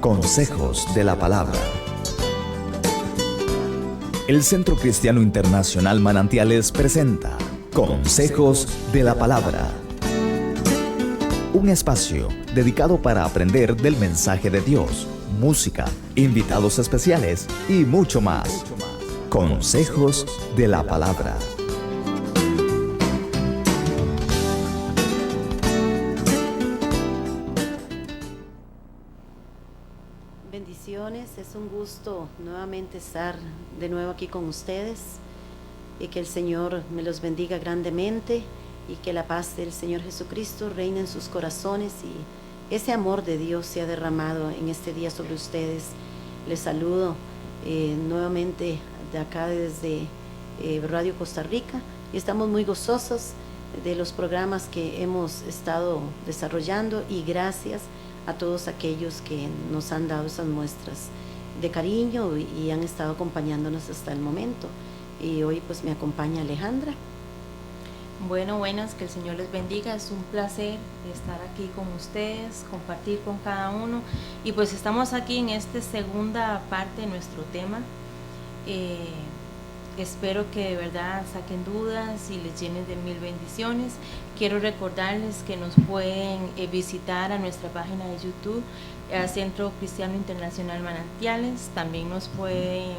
Consejos de la Palabra. El Centro Cristiano Internacional Manantiales presenta Consejos de la Palabra. Un espacio dedicado para aprender del mensaje de Dios, música, invitados especiales y mucho más. Consejos de la Palabra. Bendiciones, es un gusto nuevamente estar de nuevo aquí con ustedes y que el Señor me los bendiga grandemente y que la paz del Señor Jesucristo reine en sus corazones y ese amor de Dios sea derramado en este día sobre ustedes. Les saludo nuevamente de acá desde Radio Costa Rica y estamos muy gozosos de los programas que hemos estado desarrollando y gracias a todos aquellos que nos han dado esas muestras de cariño y han estado acompañándonos hasta el momento. Y hoy pues me acompaña Alejandra. Bueno, buenas, que el Señor les bendiga. Es un placer estar aquí con ustedes, compartir con cada uno. Y pues estamos aquí en esta segunda parte de nuestro tema. Espero que de verdad saquen dudas y les llenen de mil bendiciones. Quiero recordarles que nos pueden visitar a nuestra página de YouTube, al Centro Cristiano Internacional Manantiales. También nos pueden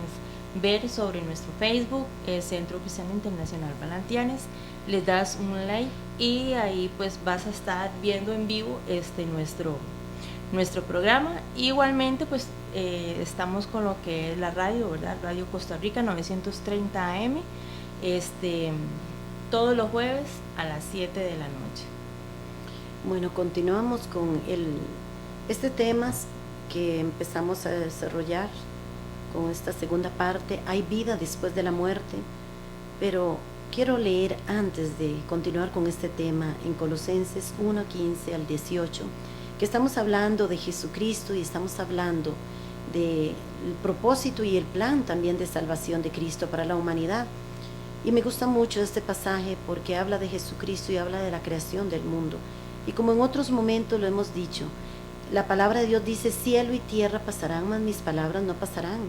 ver sobre nuestro Facebook, el Centro Cristiano Internacional Manantiales. Les das un like y ahí pues vas a estar viendo en vivo nuestro programa. Igualmente pues estamos con lo que es la radio, ¿verdad? Radio Costa Rica 930 AM, todos los jueves a las 7 de la noche. Bueno, continuamos con este tema que empezamos a desarrollar con esta segunda parte. Hay vida después de la muerte, pero quiero leer antes de continuar con este tema en Colosenses 1:15 al 18, que estamos hablando de Jesucristo y estamos hablando del propósito y el plan también de salvación de Cristo para la humanidad. Y me gusta mucho este pasaje porque habla de Jesucristo y habla de la creación del mundo. Y como en otros momentos lo hemos dicho, la palabra de Dios dice: cielo y tierra pasarán, mas mis palabras no pasarán.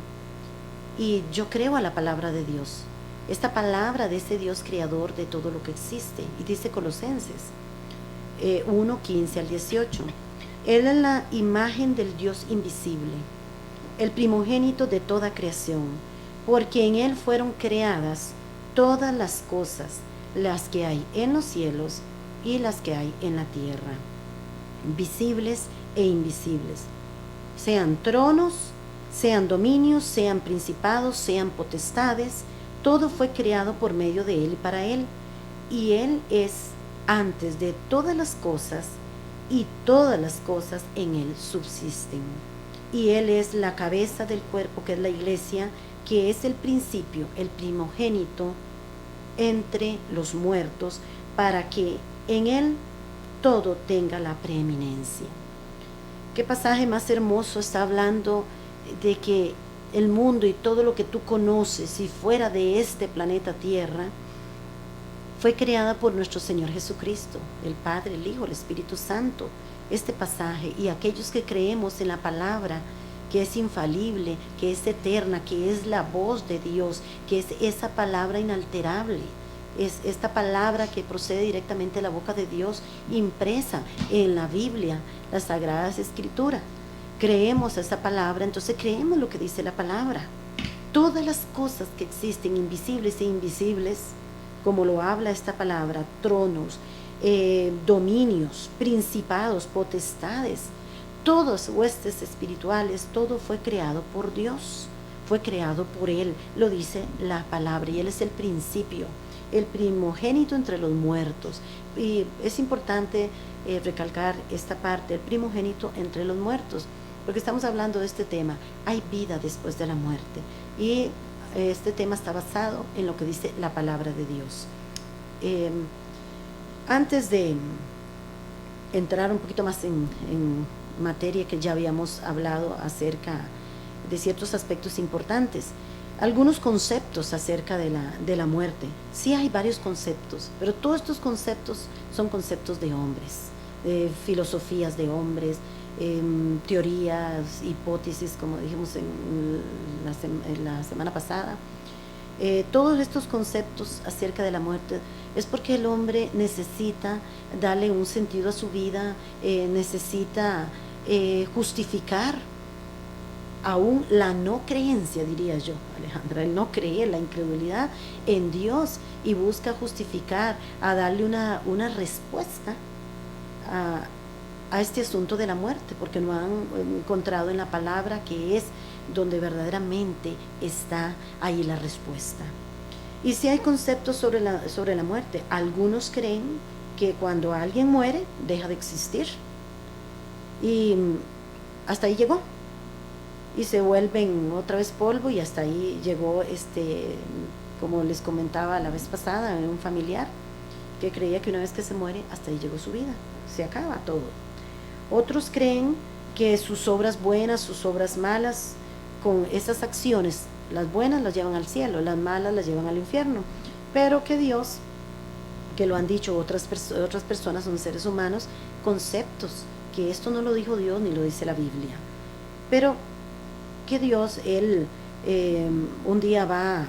Y yo creo a la palabra de Dios, esta palabra de ese Dios creador de todo lo que existe. Y dice Colosenses 1:15 al 18: Él es la imagen del Dios invisible, el primogénito de toda creación, porque en Él fueron creadas todas las cosas, las que hay en los cielos y las que hay en la tierra, visibles e invisibles, sean tronos, sean dominios, sean principados, sean potestades. Todo fue creado por medio de Él y para Él, y Él es antes de todas las cosas, y todas las cosas en Él subsisten. Y Él es la cabeza del cuerpo, que es la iglesia, que es el principio, el primogénito entre los muertos, para que en Él todo tenga la preeminencia. ¿Qué pasaje más hermoso está hablando de que el mundo y todo lo que tú conoces y fuera de este planeta Tierra fue creada por nuestro Señor Jesucristo, el Padre, el Hijo, el Espíritu Santo? Este pasaje, y aquellos que creemos en la palabra que es infalible, que es eterna, que es la voz de Dios, que es esa palabra inalterable, es esta palabra que procede directamente de la boca de Dios, impresa en la Biblia, las Sagradas Escrituras. Creemos esa palabra, entonces creemos lo que dice la palabra. Todas las cosas que existen, invisibles e invisibles, como lo habla esta palabra, tronos, dominios, principados, potestades, todos huestes espirituales, todo fue creado por Dios, fue creado por Él, lo dice la palabra, y Él es el principio, el primogénito entre los muertos. Y es importante recalcar esta parte, el primogénito entre los muertos, porque estamos hablando de este tema. Hay vida después de la muerte, y este tema está basado en lo que dice la palabra de Dios. Antes de entrar un poquito más en materia, que ya habíamos hablado acerca de ciertos aspectos importantes, algunos conceptos acerca de la muerte. Sí, hay varios conceptos, pero todos estos conceptos son conceptos de hombres, de filosofías de hombres, teorías, hipótesis, como dijimos en la semana pasada. Todos estos conceptos acerca de la muerte es porque el hombre necesita darle un sentido a su vida, necesita justificar aún la no creencia, diría yo, Alejandra, el no creer, la incredulidad en Dios, y busca justificar, a darle una respuesta a este asunto de la muerte, porque no han encontrado en la palabra, que es donde verdaderamente está ahí la respuesta. Y si hay conceptos sobre la muerte, algunos creen que cuando alguien muere deja de existir y hasta ahí llegó, y se vuelven otra vez polvo, y hasta ahí llegó, como les comentaba la vez pasada, un familiar que creía que una vez que se muere, hasta ahí llegó su vida, se acaba todo. Otros creen que sus obras buenas, sus obras malas, con esas acciones, las buenas las llevan al cielo, las malas las llevan al infierno, pero que Dios, que lo han dicho otras personas, son seres humanos, conceptos, que esto no lo dijo Dios ni lo dice la Biblia, pero que Dios, Él un día va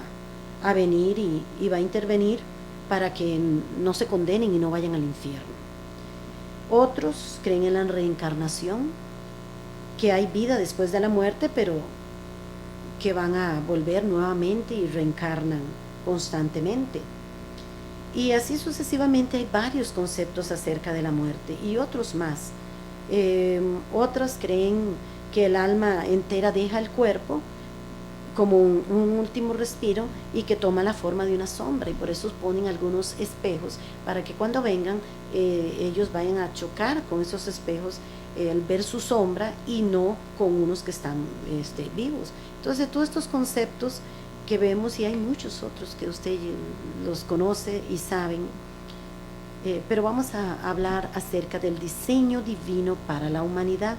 a venir y va a intervenir para que no se condenen y no vayan al infierno. Otros creen en la reencarnación, que hay vida después de la muerte, pero que van a volver nuevamente y reencarnan constantemente. Y así sucesivamente hay varios conceptos acerca de la muerte y otros más. Otras creen que el alma entera deja el cuerpo como un último respiro y que toma la forma de una sombra, y por eso ponen algunos espejos para que cuando vengan ellos vayan a chocar con esos espejos al ver su sombra y no con unos que están vivos. Entonces, todos estos conceptos que vemos, y hay muchos otros que usted los conoce y saben, pero vamos a hablar acerca del diseño divino para la humanidad.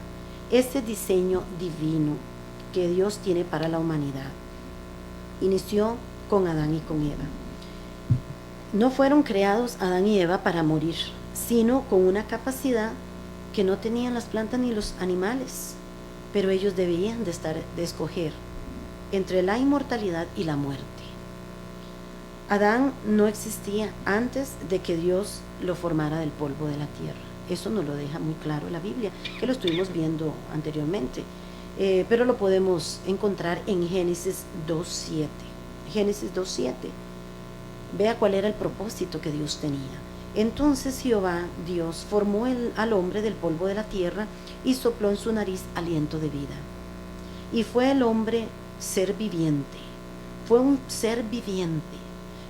Ese diseño divino que Dios tiene para la humanidad inició con Adán y con Eva. No fueron creados Adán y Eva para morir, sino con una capacidad que no tenían las plantas ni los animales, pero ellos debían de escoger entre la inmortalidad y la muerte. Adán no existía antes de que Dios lo formara del polvo de la tierra. Eso nos lo deja muy claro la Biblia, que lo estuvimos viendo anteriormente, pero lo podemos encontrar en Génesis 2:7. Génesis 2:7. Vea cuál era el propósito que Dios tenía. Entonces Jehová, Dios, formó al hombre del polvo de la tierra y sopló en su nariz aliento de vida. Y fue el hombre ser viviente. Fue un ser viviente.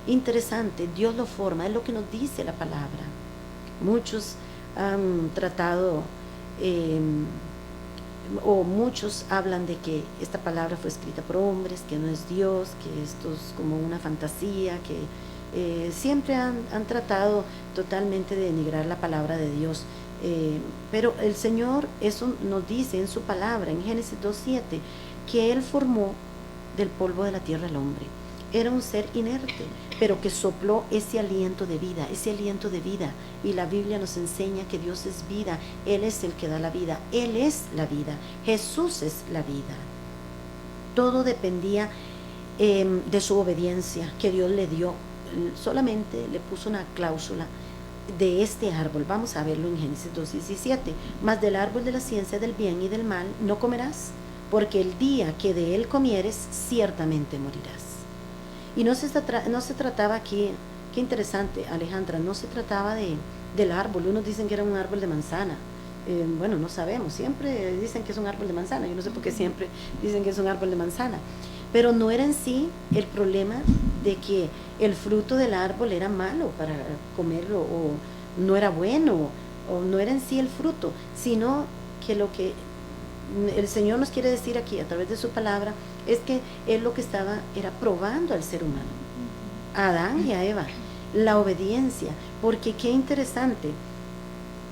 Interesante, Dios lo forma, es lo que nos dice la palabra. Muchos han tratado, o muchos hablan de que esta palabra fue escrita por hombres, que no es Dios, que esto es como una fantasía, que siempre han tratado totalmente de denigrar la palabra de Dios. Pero el Señor eso nos dice en su palabra, en Génesis 2:7, que Él formó del polvo de la tierra al hombre. Era un ser inerte, pero que sopló ese aliento de vida, y la Biblia nos enseña que Dios es vida, Él es el que da la vida, Él es la vida, Jesús es la vida. Todo dependía de su obediencia que Dios le dio, solamente le puso una cláusula de este árbol. Vamos a verlo en Génesis 2:17. Mas del árbol de la ciencia del bien y del mal no comerás, porque el día que de él comieres ciertamente morirás. Y no se trataba aquí, qué interesante, Alejandra, no se trataba del árbol. Unos dicen que era un árbol de manzana. Bueno, no sabemos, siempre dicen que es un árbol de manzana. Yo no sé por qué siempre dicen que es un árbol de manzana. Pero no era en sí el problema de que el fruto del árbol era malo para comerlo, o no era bueno, o no era en sí el fruto, sino que lo que el Señor nos quiere decir aquí a través de su palabra es que Él lo que estaba era probando al ser humano, a Adán y a Eva, la obediencia, porque qué interesante,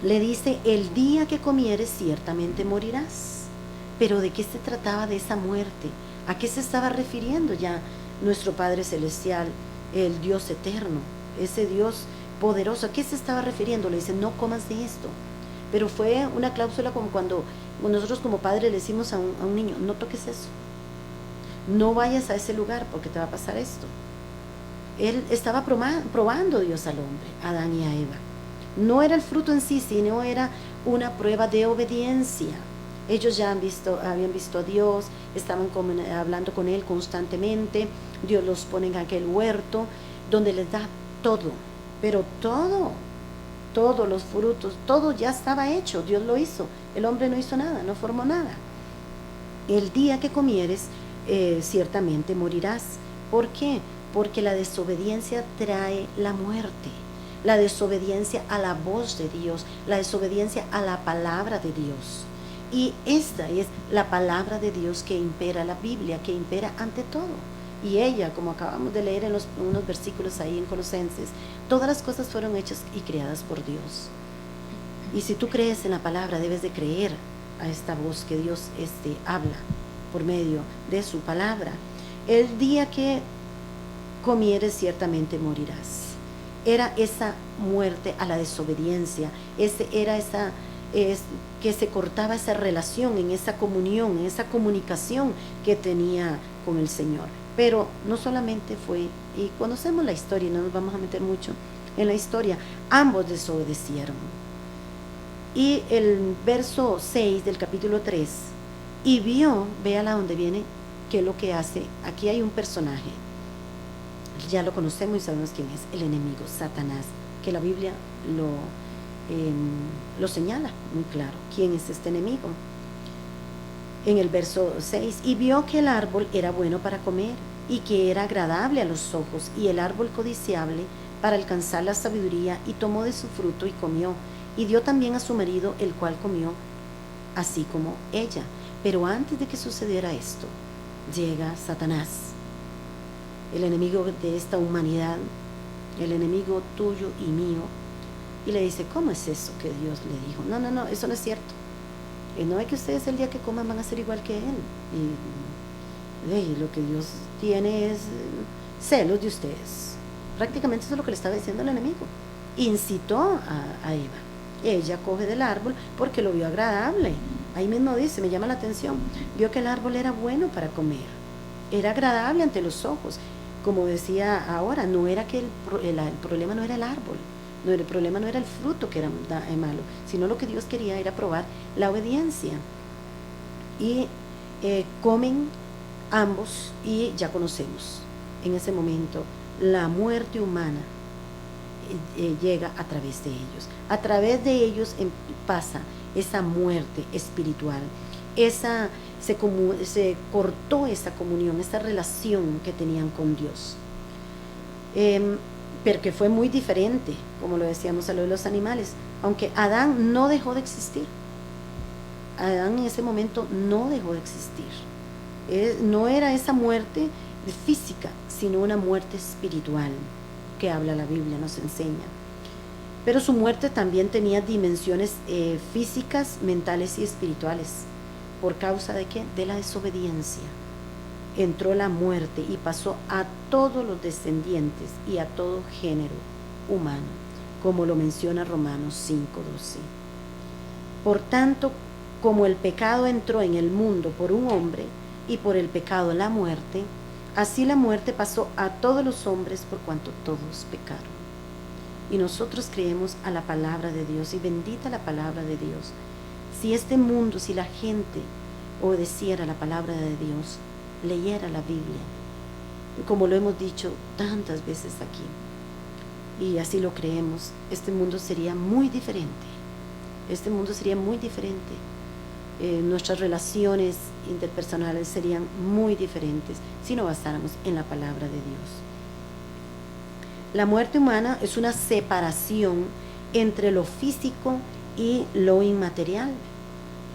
le dice: el día que comieres ciertamente morirás. Pero ¿de qué se trataba de esa muerte? ¿A qué se estaba refiriendo ya nuestro Padre Celestial, el Dios eterno, ese Dios poderoso? ¿A qué se estaba refiriendo? Le dice: no comas de esto, pero fue una cláusula como cuando nosotros como padres le decimos a un niño, no toques eso, no vayas a ese lugar porque te va a pasar esto. Él estaba probando Dios al hombre, a Adán y a Eva. No era el fruto en sí, sino era una prueba de obediencia. Ellos ya habían visto a Dios, estaban hablando con Él constantemente. Dios los pone en aquel huerto donde les da todo, pero todos los frutos, todo ya estaba hecho, Dios lo hizo. El hombre no hizo nada, no formó nada. El día que comieres, ciertamente morirás. ¿Por qué? Porque la desobediencia trae la muerte. La desobediencia a la voz de Dios, la desobediencia a la palabra de Dios. Y esta es la palabra de Dios que impera, la Biblia, que impera ante todo. Y ella, como acabamos de leer en unos versículos ahí en Colosenses, todas las cosas fueron hechas y creadas por Dios. Y si tú crees en la palabra, debes de creer a esta voz que Dios habla por medio de su palabra. El día que comieres, ciertamente morirás. Era esa muerte a la desobediencia, era esa que se cortaba esa relación, en esa comunión, en esa comunicación que tenía con el Señor. Pero no solamente fue, y conocemos la historia, y no nos vamos a meter mucho en la historia, ambos desobedecieron. Y el verso 6 del capítulo 3, y vio, véala donde viene, qué es lo que hace. Aquí hay un personaje, ya lo conocemos y sabemos quién es, el enemigo, Satanás, que la Biblia lo señala muy claro. ¿Quién es este enemigo? En el verso 6, y vio que el árbol era bueno para comer, y que era agradable a los ojos, y el árbol codiciable para alcanzar la sabiduría, y tomó de su fruto y comió, y dio también a su marido, el cual comió, así como ella. Pero antes de que sucediera esto, llega Satanás, el enemigo de esta humanidad, el enemigo tuyo y mío, y le dice, ¿cómo es eso que Dios le dijo? No, eso no es cierto. No es que ustedes el día que coman van a ser igual que Él. Y lo que Dios tiene es celos de ustedes. Prácticamente eso es lo que le estaba diciendo el enemigo. Incitó a Eva. Ella coge del árbol porque lo vio agradable. Ahí mismo dice, me llama la atención, vio que el árbol era bueno para comer, era agradable ante los ojos. Como decía ahora, no era que el problema no era el árbol, el problema no era el fruto que era malo, sino lo que Dios quería era probar la obediencia. Y comen ambos, y ya conocemos en ese momento la muerte humana llega a través de ellos. A través de ellos pasa esa muerte espiritual, se cortó esa comunión, esa relación que tenían con Dios. Pero que fue muy diferente, como lo decíamos a lo de los animales, aunque Adán no dejó de existir. Adán en ese momento no dejó de existir. No era esa muerte física, sino una muerte espiritual que habla la Biblia, nos enseña. Pero su muerte también tenía dimensiones físicas, mentales y espirituales. ¿Por causa de qué? De la desobediencia. Entró la muerte y pasó a todos los descendientes y a todo género humano, como lo menciona Romanos 5:12. Por tanto, como el pecado entró en el mundo por un hombre, y por el pecado la muerte, así la muerte pasó a todos los hombres por cuanto todos pecaron. Y nosotros creemos a la palabra de Dios, y bendita la palabra de Dios. Si este mundo, si la gente obedeciera la palabra de Dios, leyera la Biblia, como lo hemos dicho tantas veces aquí, y así lo creemos, este mundo sería muy diferente. Este mundo sería muy diferente. Nuestras relaciones interpersonales serían muy diferentes si no basáramos en la palabra de Dios. La muerte humana es una separación entre lo físico y lo inmaterial,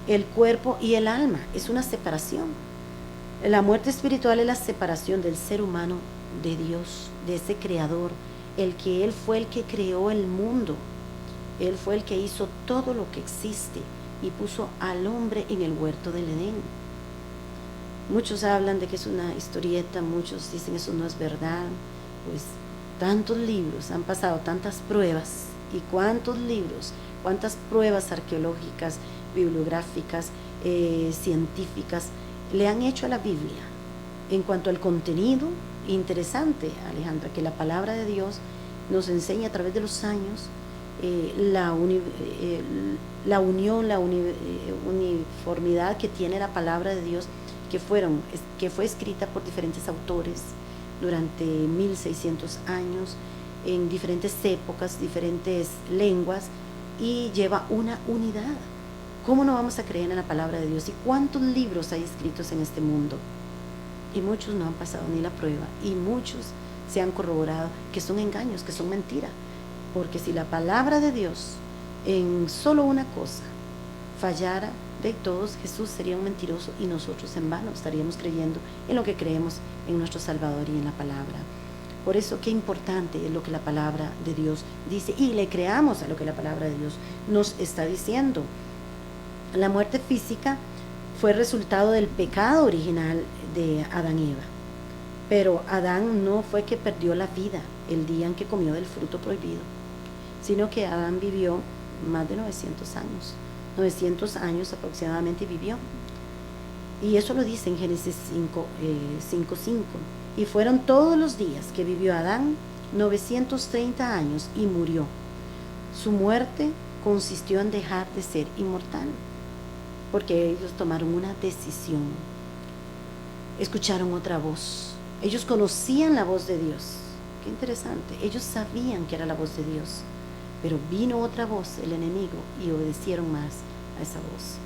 el cuerpo y el alma, es una separación. La muerte espiritual es la separación del ser humano de Dios, de ese creador, Él fue el que creó el mundo, Él fue el que hizo todo lo que existe y puso al hombre en el huerto del Edén. Muchos hablan de que es una historieta, muchos dicen eso no es verdad. Pues tantos libros han pasado, tantas pruebas, y cuántos libros cuántas pruebas arqueológicas, bibliográficas, científicas le han hecho a la Biblia en cuanto al contenido. Interesante, Alejandra, que la palabra de Dios nos enseña a través de los años la unión, la uniformidad que tiene la palabra de Dios, que fue escrita por diferentes autores durante 1600 años, en diferentes épocas, diferentes lenguas, y lleva una unidad. ¿Cómo no vamos a creer en la palabra de Dios? ¿Y cuántos libros hay escritos en este mundo? Y muchos no han pasado ni la prueba, y muchos se han corroborado que son engaños, que son mentiras. Porque si la palabra de Dios en solo una cosa fallara de todos, Jesús sería un mentiroso y nosotros en vano estaríamos creyendo en lo que creemos en nuestro Salvador y en la palabra. Por eso qué importante es lo que la palabra de Dios dice, y le creamos a lo que la palabra de Dios nos está diciendo. La muerte física fue resultado del pecado original de Adán y Eva. Pero Adán no fue que perdió la vida el día en que comió del fruto prohibido, sino que Adán vivió más de 900 años. 900 años aproximadamente vivió. Y eso lo dice en Génesis 5:5. Y fueron todos los días que vivió Adán 930 años y murió. Su muerte consistió en dejar de ser inmortal, porque ellos tomaron una decisión, escucharon otra voz. Ellos conocían la voz de Dios. Qué interesante. Ellos sabían que era la voz de Dios, pero vino otra voz, el enemigo, y obedecieron más a esa voz.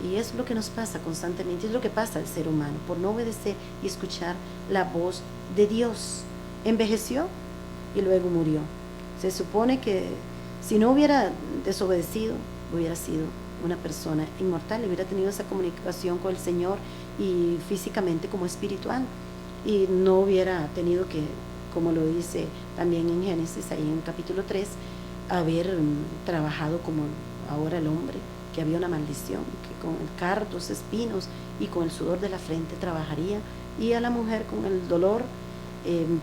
Y es lo que nos pasa constantemente, es lo que pasa al ser humano, por no obedecer y escuchar la voz de Dios. Envejeció y luego murió. Se supone que si no hubiera desobedecido, hubiera sido una persona inmortal, hubiera tenido esa comunicación con el Señor, y físicamente como espiritual, y no hubiera tenido que, como lo dice también en Génesis, ahí en capítulo 3, haber trabajado como ahora el hombre, que había una maldición, que con cardos, espinos y con el sudor de la frente trabajaría, y a la mujer con el dolor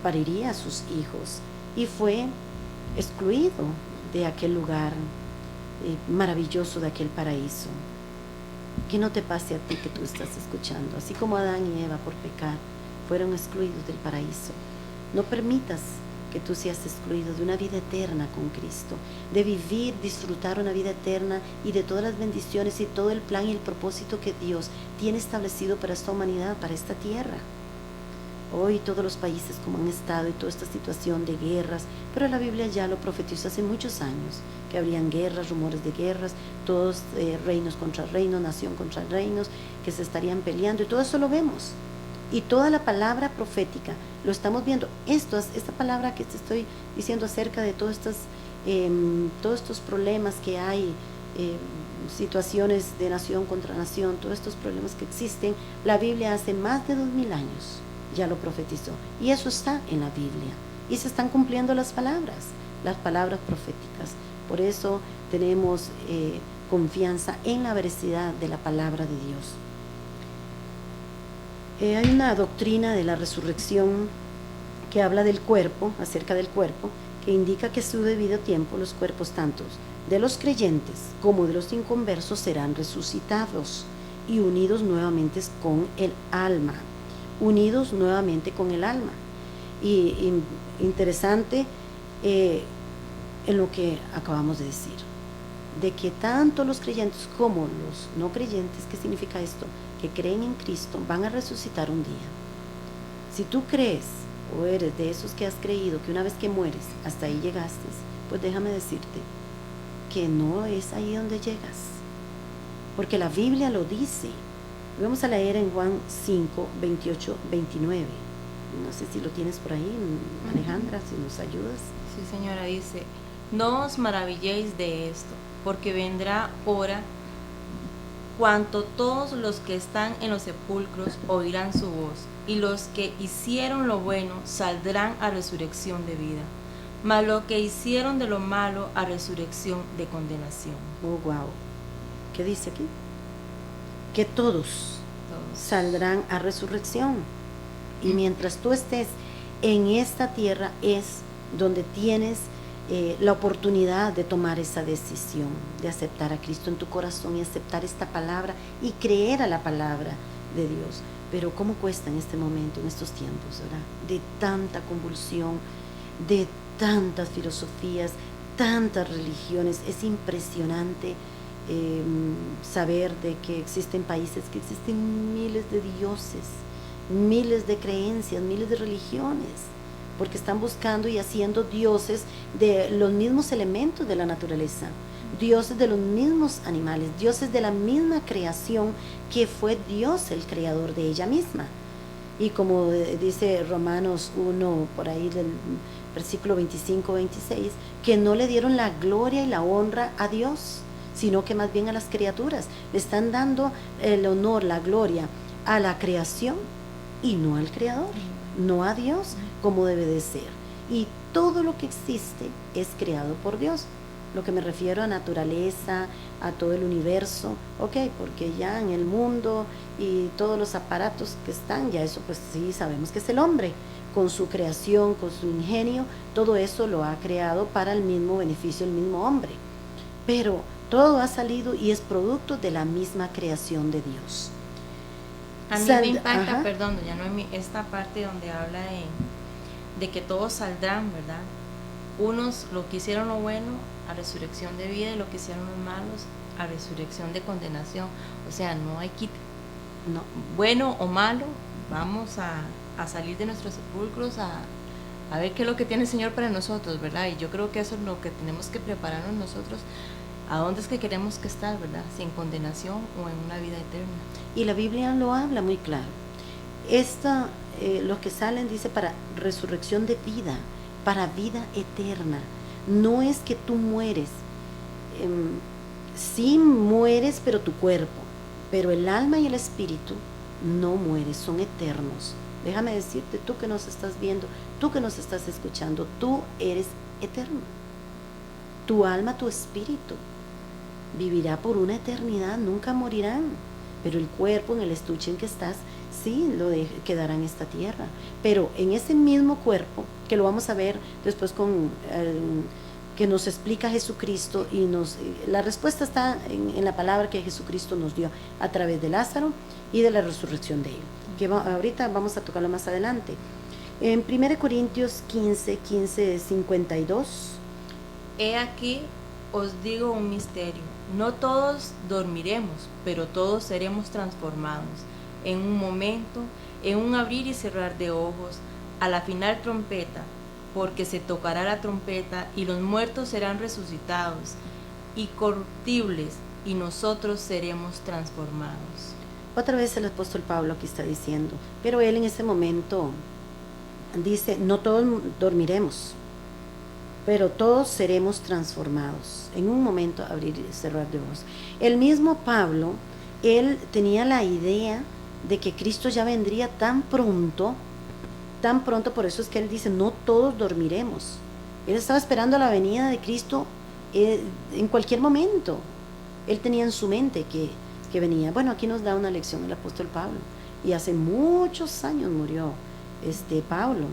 pariría a sus hijos, y fue excluido de aquel lugar maravilloso, de aquel paraíso. Que no te pase a ti que tú estás escuchando, así como Adán y Eva por pecar fueron excluidos del paraíso. No permitas que tú seas excluido de una vida eterna con Cristo, de vivir, disfrutar una vida eterna y de todas las bendiciones y todo el plan y el propósito que Dios tiene establecido para esta humanidad, para esta tierra. Hoy todos los países como han estado y toda esta situación de guerras, pero la Biblia ya lo profetizó hace muchos años, que habrían guerras, rumores de guerras, todos reinos contra reinos, nación contra reinos, que se estarían peleando, y todo eso lo vemos. Y toda la palabra profética lo estamos viendo. Esta palabra que te estoy diciendo acerca de todos estos problemas que hay, situaciones de nación contra nación, todos estos problemas que existen, la Biblia hace más de 2000 años ya lo profetizó, y eso está en la Biblia, y se están cumpliendo las palabras proféticas. Por eso tenemos confianza en la veracidad de la palabra de Dios. Hay una doctrina de la resurrección que habla del cuerpo, acerca del cuerpo, que indica que a su debido tiempo los cuerpos tanto de los creyentes como de los inconversos serán resucitados y unidos nuevamente con el alma. Y interesante en lo que acabamos de decir, de que tanto los creyentes como los no creyentes, ¿qué significa esto? Que creen en Cristo, van a resucitar un día. Si tú crees o eres de esos que has creído que una vez que mueres, hasta ahí llegaste, pues déjame decirte que no es ahí donde llegas, porque la Biblia lo dice. Vamos a leer en Juan 5, 28, 29. No sé si lo tienes por ahí, Alejandra, si nos ayudas. Sí, señora, dice: no os maravilléis de esto, porque vendrá hora cuando todos los que están en los sepulcros oirán su voz, y los que hicieron lo bueno saldrán a resurrección de vida, mas los que hicieron de lo malo a resurrección de condenación. Oh, wow. ¿Qué dice aquí? Que todos saldrán a resurrección. Y mientras tú estés en esta tierra es donde tienes la oportunidad de tomar esa decisión, de aceptar a Cristo en tu corazón y aceptar esta palabra y creer a la palabra de Dios. Pero cómo cuesta en este momento, en estos tiempos, ¿verdad? De tanta convulsión, de tantas filosofías, tantas religiones. Es impresionante saber de que existen países, que existen miles de dioses, miles de creencias, miles de religiones, porque están buscando y haciendo dioses de los mismos elementos de la naturaleza, dioses de los mismos animales, dioses de la misma creación que fue Dios el creador de ella misma. Y como dice Romanos 1, por ahí del versículo 25-26, que no le dieron la gloria y la honra a Dios, sino que más bien a las criaturas. Le están dando el honor, la gloria a la creación y no al creador, no a Dios como debe de ser. Y todo lo que existe es creado por Dios. Lo que me refiero a naturaleza, a todo el universo, ok, porque ya en el mundo y todos los aparatos que están, ya eso pues sí sabemos que es el hombre, con su creación, con su ingenio, todo eso lo ha creado para el mismo beneficio del mismo hombre. Pero todo ha salido y es producto de la misma creación de Dios. A mí me impacta, perdón, doña Noemi, esta parte donde habla de que todos saldrán, ¿verdad? Unos lo que hicieron lo bueno a resurrección de vida y lo que hicieron los malos a resurrección de condenación. O sea, no hay quite. No, bueno o malo, vamos a salir de nuestros sepulcros a ver qué es lo que tiene el Señor para nosotros, ¿verdad? Y yo creo que eso es lo que tenemos que prepararnos nosotros. ¿A dónde es que queremos que estar, verdad? Si en condenación o en una vida eterna. Y la Biblia lo habla muy claro. Los que salen dice para resurrección de vida, para vida eterna. No es que tú mueres, sí mueres, pero tu cuerpo, pero el alma y el espíritu no mueres, son eternos. Déjame decirte, tú que nos estás viendo, tú que nos estás escuchando, tú eres eterno. Tu alma, tu espíritu vivirá por una eternidad, nunca morirán, pero el cuerpo, en el estuche en que estás, sí quedará en esta tierra, pero en ese mismo cuerpo, que lo vamos a ver después con que nos explica Jesucristo, y la respuesta está en la palabra que Jesucristo nos dio a través de Lázaro y de la resurrección de él, que ahorita vamos a tocarlo más adelante. En 1 Corintios 15, 52, he aquí os digo un misterio, no todos dormiremos, pero todos seremos transformados en un momento, en un abrir y cerrar de ojos, a la final trompeta, porque se tocará la trompeta y los muertos serán resucitados, incorruptibles, y nosotros seremos transformados. Otra vez el apóstol Pablo aquí está diciendo, pero él en ese momento dice, no todos dormiremos, pero todos seremos transformados. En un momento, abrir y cerrar de ojos. El mismo Pablo, él tenía la idea de que Cristo ya vendría tan pronto, por eso es que él dice, no todos dormiremos. Él estaba esperando la venida de Cristo en cualquier momento. Él tenía en su mente que venía. Bueno, aquí nos da una lección el apóstol Pablo. Y hace muchos años murió Pablo,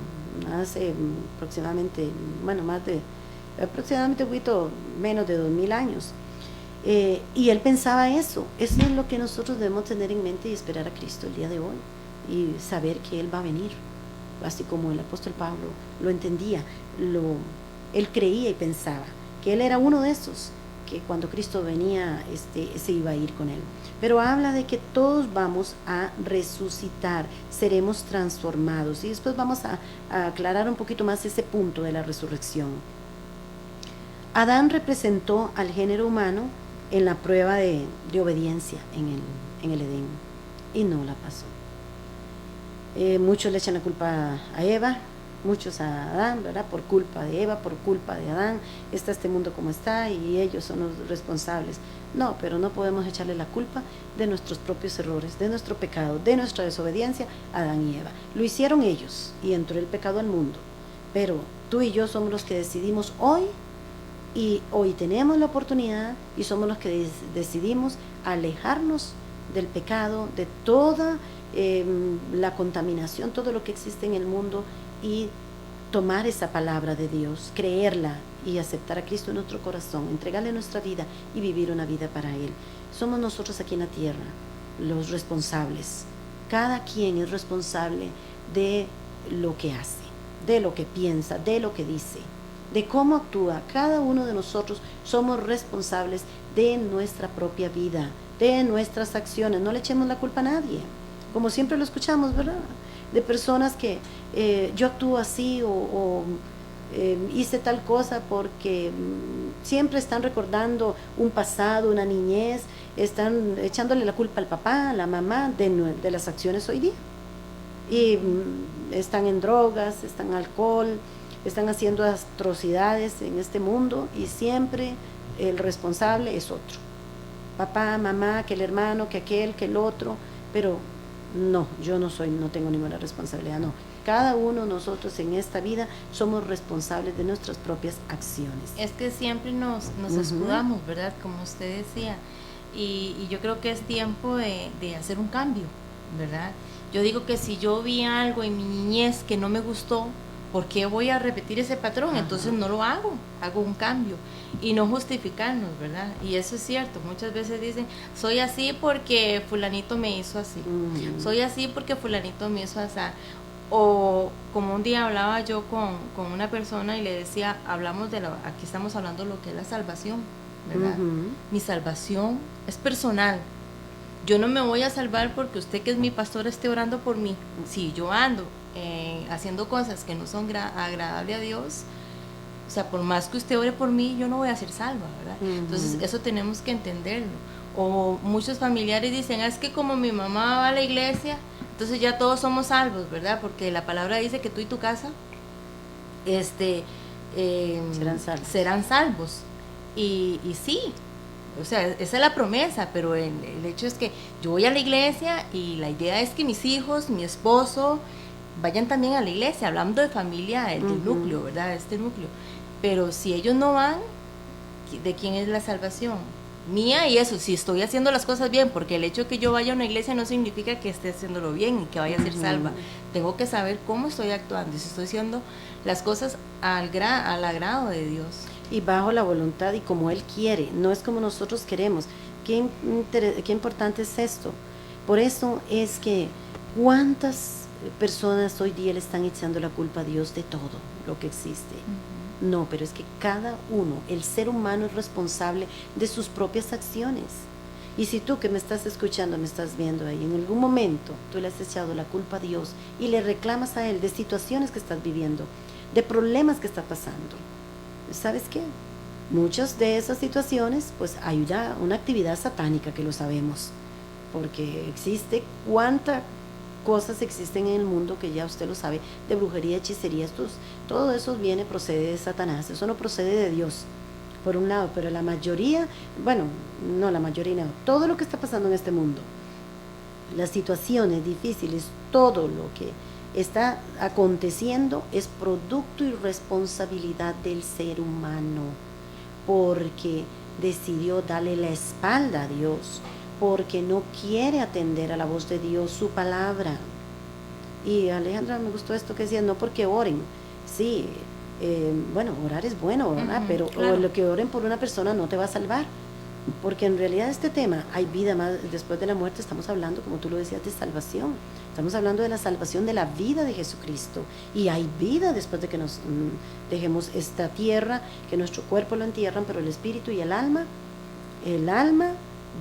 hace aproximadamente, aproximadamente un poquito menos de 2000 años. Y él pensaba eso es lo que nosotros debemos tener en mente y esperar a Cristo el día de hoy y saber que Él va a venir, así como el apóstol Pablo lo entendía, él creía y pensaba que él era uno de esos, que cuando Cristo venía se iba a ir con él. Pero habla de que todos vamos a resucitar, seremos transformados, y después vamos a aclarar un poquito más ese punto de la resurrección. Adán representó al género humano en la prueba de obediencia en el Edén, y no la pasó. Muchos le echan la culpa a Eva, muchos a Adán, ¿verdad? Por culpa de Eva, por culpa de Adán, está este mundo como está y ellos son los responsables. No, pero no podemos echarle la culpa de nuestros propios errores, de nuestro pecado, de nuestra desobediencia a Adán y Eva. Lo hicieron ellos y entró el pecado al mundo, pero tú y yo somos los que decidimos hoy, y hoy tenemos la oportunidad y somos los que decidimos alejarnos del pecado, de toda la contaminación, todo lo que existe en el mundo, y tomar esa palabra de Dios, creerla y aceptar a Cristo en nuestro corazón, entregarle nuestra vida y vivir una vida para Él. Somos nosotros aquí en la tierra los responsables. Cada quien es responsable de lo que hace, de lo que piensa, de lo que dice, de cómo actúa. Cada uno de nosotros somos responsables de nuestra propia vida, de nuestras acciones. No le echemos la culpa a nadie, como siempre lo escuchamos, ¿verdad? De personas que yo actúo así o hice tal cosa porque siempre están recordando un pasado, una niñez, están echándole la culpa al papá, a la mamá de las acciones hoy día. Y están en drogas, están en alcohol, están haciendo atrocidades en este mundo y siempre el responsable es otro. Papá, mamá, que el hermano, que aquel, que el otro, pero no, yo no tengo ninguna responsabilidad, no. Cada uno de nosotros en esta vida somos responsables de nuestras propias acciones. Es que siempre nos escudamos, ¿verdad? Como usted decía, y yo creo que es tiempo de hacer un cambio, ¿verdad? Yo digo que si yo vi algo en mi niñez que no me gustó, ¿por qué voy a repetir ese patrón? Ajá. Entonces no lo hago un cambio y no justificarnos, ¿verdad? Y eso es cierto, muchas veces dicen, soy así porque fulanito me hizo así, soy así porque fulanito me hizo así. O como un día hablaba yo con una persona y le decía, aquí estamos hablando de lo que es la salvación, ¿verdad? Mi salvación es personal. Yo no me voy a salvar porque usted, que es mi pastor, esté orando por mí. Si yo ando haciendo cosas que no son agradables a Dios, o sea, por más que usted ore por mí, yo no voy a ser salva, ¿verdad? Entonces eso tenemos que entenderlo. O muchos familiares dicen, es que como mi mamá va a la iglesia, entonces ya todos somos salvos, ¿verdad? Porque la palabra dice que tú y tu casa serán salvos. Y sí, o sea, esa es la promesa, pero el hecho es que yo voy a la iglesia y la idea es que mis hijos, mi esposo, vayan también a la iglesia, hablando de familia, del núcleo, ¿verdad? Este núcleo. Pero si ellos no van, ¿de quién es la salvación? Mía, y eso, si estoy haciendo las cosas bien, porque el hecho de que yo vaya a una iglesia no significa que esté haciéndolo bien y que vaya a ser salva. Tengo que saber cómo estoy actuando y si estoy haciendo las cosas al agrado de Dios. Y bajo la voluntad y como Él quiere, no es como nosotros queremos. Qué importante es esto. Por eso es que cuántas personas hoy día le están echando la culpa a Dios de todo lo que existe. No, pero es que cada uno, el ser humano, es responsable de sus propias acciones. Y si tú que me estás escuchando, me estás viendo ahí, en algún momento tú le has echado la culpa a Dios y le reclamas a Él de situaciones que estás viviendo, de problemas que está pasando, ¿sabes qué? Muchas de esas situaciones, pues hay una actividad satánica, que lo sabemos, porque existe cuánta cosas existen en el mundo, que ya usted lo sabe, de brujería, hechicería, todo eso procede de Satanás, eso no procede de Dios, por un lado, pero la mayoría, todo lo que está pasando en este mundo, las situaciones difíciles, todo lo que está aconteciendo es producto y responsabilidad del ser humano, porque decidió darle la espalda a Dios, porque no quiere atender a la voz de Dios, su palabra. Y Alejandra, me gustó esto que decía, no porque oren, sí, orar es bueno, ¿verdad? Pero claro, lo que oren por una persona no te va a salvar, porque en realidad este tema, hay vida más después de la muerte. Estamos hablando, como tú lo decías, de salvación, estamos hablando de la salvación de la vida de Jesucristo, y hay vida después de que nos dejemos esta tierra, que nuestro cuerpo lo entierran, pero el espíritu y el alma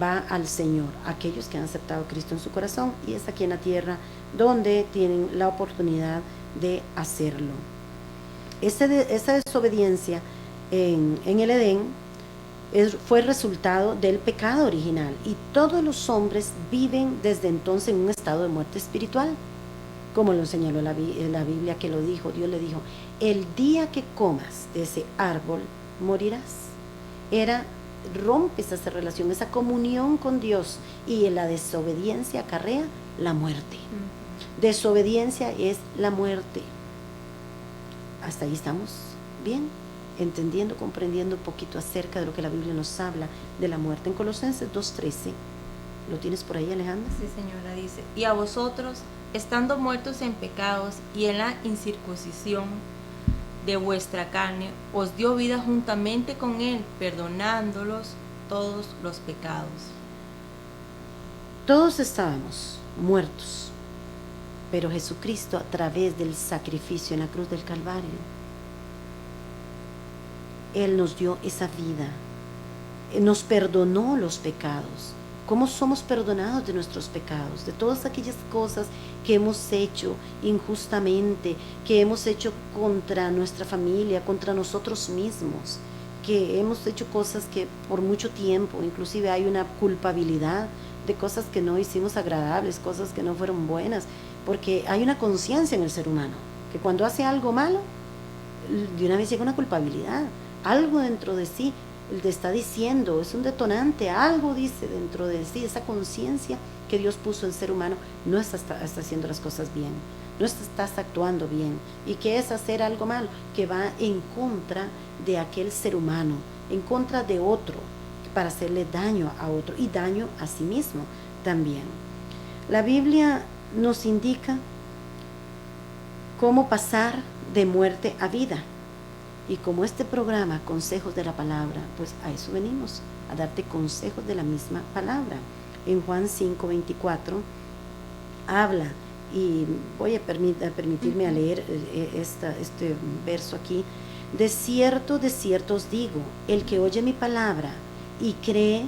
va al Señor, aquellos que han aceptado a Cristo en su corazón, y es aquí en la tierra donde tienen la oportunidad de hacerlo. Esa desobediencia en el Edén fue resultado del pecado original, y todos los hombres viven desde entonces en un estado de muerte espiritual, como lo señaló la Biblia, que lo dijo. Dios le dijo, el día que comas de ese árbol morirás. Rompes esa relación, esa comunión con Dios, y en la desobediencia acarrea la muerte. Desobediencia es la muerte. Hasta ahí estamos bien, entendiendo, comprendiendo un poquito acerca de lo que la Biblia nos habla de la muerte. En Colosenses 2:13, ¿lo tienes por ahí, Alejandra? Sí, señora, dice, y a vosotros, estando muertos en pecados y en la incircuncisión de vuestra carne, os dio vida juntamente con Él, perdonándolos todos los pecados. Todos estábamos muertos, pero Jesucristo, a través del sacrificio en la cruz del Calvario, Él nos dio esa vida, nos perdonó los pecados. ¿Cómo somos perdonados de nuestros pecados? De todas aquellas cosas que hemos hecho injustamente, que hemos hecho contra nuestra familia, contra nosotros mismos, que hemos hecho cosas que por mucho tiempo, inclusive hay una culpabilidad de cosas que no hicimos agradables, cosas que no fueron buenas, porque hay una conciencia en el ser humano, que cuando hace algo malo, de una vez llega una culpabilidad, algo dentro de sí le está diciendo, es un detonante, algo dice dentro de sí, esa conciencia que Dios puso en el ser humano, no está haciendo las cosas bien, no estás actuando bien. ¿Y qué es hacer algo malo? Que va en contra de aquel ser humano, en contra de otro, para hacerle daño a otro y daño a sí mismo también. La Biblia nos indica cómo pasar de muerte a vida. Y como este programa, Consejos de la Palabra, pues a eso venimos, a darte consejos de la misma palabra. En Juan 5:24 habla, y voy a permitirme a leer este verso aquí. De cierto os digo, el que oye mi palabra y cree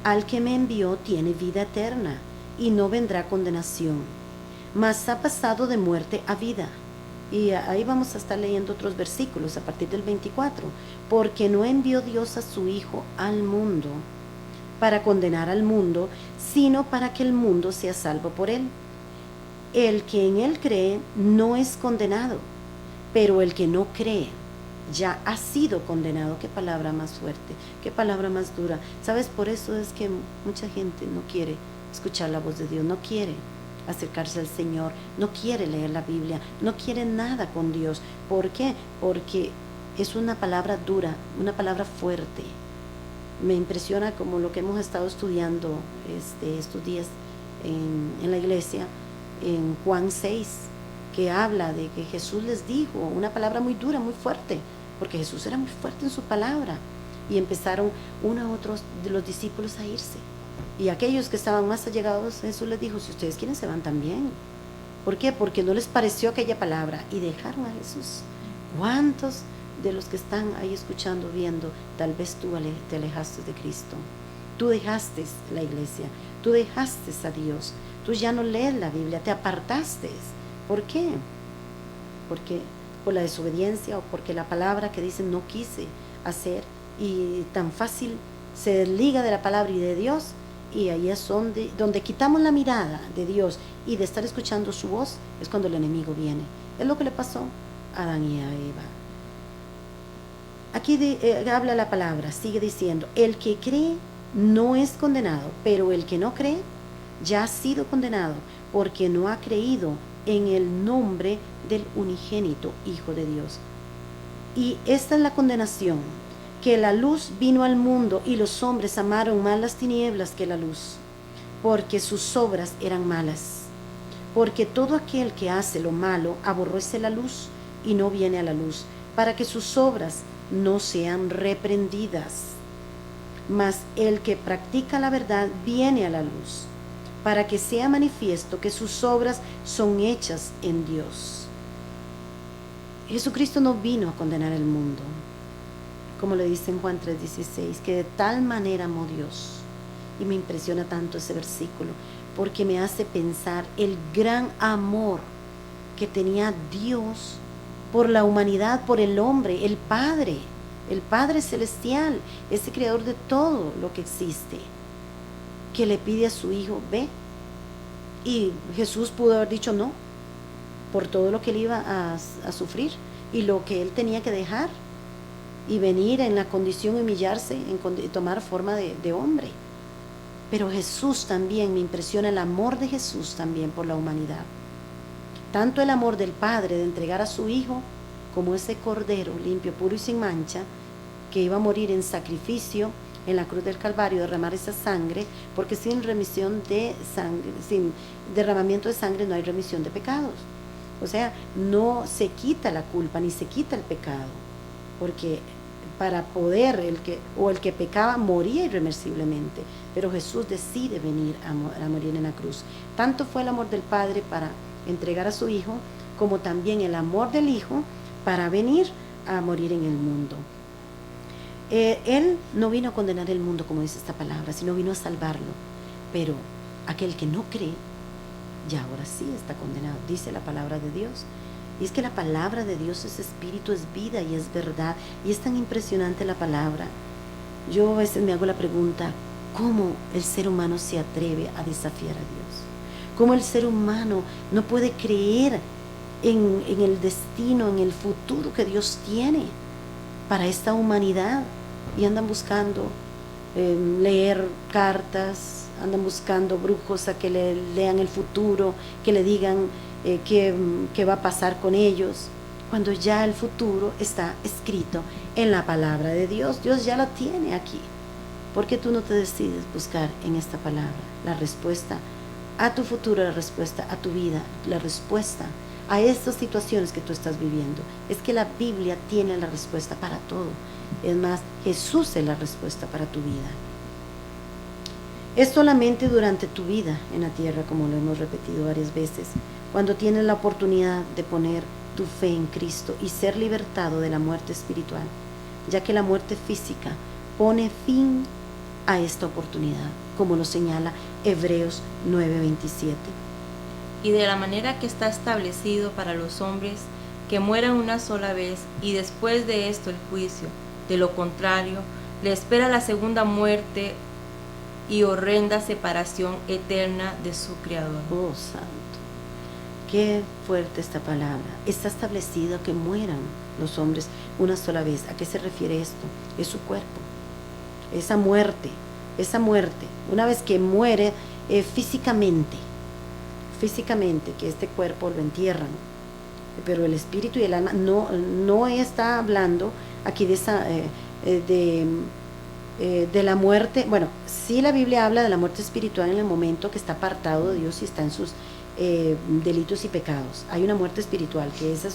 al que me envió tiene vida eterna y no vendrá condenación, mas ha pasado de muerte a vida. Y ahí vamos a estar leyendo otros versículos a partir del 24. Porque no envió Dios a su Hijo al mundo para condenar al mundo, sino para que el mundo sea salvo por él. El que en él cree no es condenado, pero el que no cree ya ha sido condenado. Qué palabra más fuerte, qué palabra más dura. ¿Sabes? Por eso es que mucha gente no quiere escuchar la voz de Dios, no quiere acercarse al Señor, no quiere leer la Biblia, no quiere nada con Dios. ¿Por qué? Porque es una palabra dura, una palabra fuerte. Me impresiona como lo que hemos estado estudiando estos días en la iglesia, en Juan 6, que habla de que Jesús les dijo una palabra muy dura, muy fuerte, porque Jesús era muy fuerte en su palabra, y empezaron uno a otros de los discípulos a irse. Y aquellos que estaban más allegados, Jesús les dijo, si ustedes quieren se van también. ¿Por qué? Porque no les pareció aquella palabra y dejaron a Jesús. ¿Cuántos de los que están ahí escuchando, viendo, tal vez tú te alejaste de Cristo? Tú dejaste la iglesia, tú dejaste a Dios, tú ya no lees la Biblia, te apartaste. ¿Por qué? Porque por la desobediencia o porque la palabra que dicen no quise hacer, y tan fácil se desliga de la palabra y de Dios. Y ahí es donde quitamos la mirada de Dios y de estar escuchando su voz, es cuando el enemigo viene. Es lo que le pasó a Adán y a Eva. Aquí habla la palabra, sigue diciendo, el que cree no es condenado, pero el que no cree ya ha sido condenado, porque no ha creído en el nombre del unigénito Hijo de Dios. Y esta es la condenación, que la luz vino al mundo y los hombres amaron más las tinieblas que la luz, porque sus obras eran malas. Porque todo aquel que hace lo malo aborrece la luz y no viene a la luz, para que sus obras no sean reprendidas. Mas el que practica la verdad viene a la luz, para que sea manifiesto que sus obras son hechas en Dios. Jesucristo no vino a condenar el mundo, como le dice en Juan 3:16, que de tal manera amó Dios. Y me impresiona tanto ese versículo, porque me hace pensar el gran amor que tenía Dios por la humanidad, por el hombre, el Padre celestial, ese creador de todo lo que existe, que le pide a su Hijo, ve. Y Jesús pudo haber dicho no, por todo lo que él iba a sufrir y lo que él tenía que dejar, y venir en la condición de humillarse, tomar forma de hombre. Pero Jesús también, me impresiona el amor de Jesús también por la humanidad. Tanto el amor del Padre de entregar a su Hijo, como ese Cordero limpio, puro y sin mancha, que iba a morir en sacrificio en la cruz del Calvario, derramar esa sangre, porque sin remisión de sangre, sin derramamiento de sangre no hay remisión de pecados. O sea, no se quita la culpa ni se quita el pecado, porque para poder el que pecaba moría irreversiblemente, pero Jesús decide venir a morir en la cruz. Tanto fue el amor del Padre para entregar a su Hijo, como también el amor del Hijo para venir a morir en el mundo. Él no vino a condenar el mundo, como dice esta palabra, sino vino a salvarlo. Pero aquel que no cree, ya ahora sí está condenado, dice la palabra de Dios. Y es que la palabra de Dios es espíritu, es vida y es verdad. Y es tan impresionante la palabra. Yo a veces me hago la pregunta, ¿cómo el ser humano se atreve a desafiar a Dios? ¿Cómo el ser humano no puede creer en el destino, en el futuro que Dios tiene para esta humanidad? Y andan buscando leer cartas, andan buscando brujos a que le lean el futuro, que le digan qué va a pasar con ellos, cuando ya el futuro está escrito en la palabra de Dios. Dios ya la tiene aquí. ¿Por qué tú no te decides buscar en esta palabra la respuesta a tu futuro, la respuesta a tu vida, la respuesta a estas situaciones que tú estás viviendo? Es que la Biblia tiene la respuesta para todo. Es más, Jesús es la respuesta para tu vida. Es solamente durante tu vida en la tierra, como lo hemos repetido varias veces, cuando tienes la oportunidad de poner tu fe en Cristo y ser libertado de la muerte espiritual, ya que la muerte física pone fin a esta oportunidad, como lo señala Hebreos 9:27. Y de la manera que está establecido para los hombres que mueran una sola vez y después de esto el juicio. De lo contrario, le espera la segunda muerte y horrenda separación eterna de su Creador. Oh, santo, qué fuerte esta palabra. Está establecido que mueran los hombres una sola vez. ¿A qué se refiere esto? Es su cuerpo. Esa muerte, una vez que muere físicamente, que este cuerpo lo entierran, pero el espíritu y el alma no está hablando aquí de esa de la muerte. Bueno, sí, la Biblia habla de la muerte espiritual en el momento que está apartado de Dios y está en sus delitos y pecados. Hay una muerte espiritual, que esa